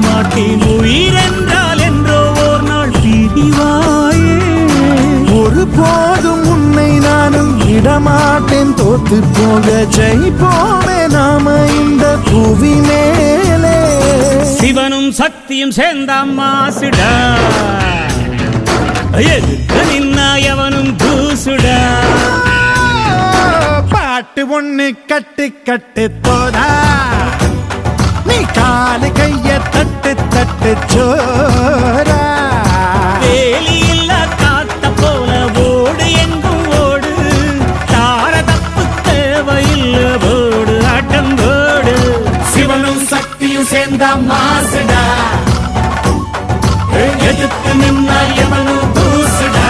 மாட்டேன். உயிரென்றால் என்றோ ஓர் நாள் பிரிவாயே. ஒரு போதும் உன்னை நானும் விடமாட்டேன். தோத்து போக ஜெயிப்போமே நாம இந்த புவி மேலே. சிவனும் சக்தியும் சேர்ந்த மாசுடா, எதுக்கு நின்னா எவனும் தூசுடா. பாட்டு ஒண்ணு கட்டு கட்டு தோதா, நீ காலு கைய தட்டு தட்டு சோரா. வேலி இல்ல காத்த போல ஓடு எங்கும் ஓடு, தார தப்பு தேவையில்ல போடு ஆட்டம் போடு. சிவனும் சக்தியும் சேர்ந்த மாசுடா, எதுக்கு நின்னா எவனும் தூசுடா.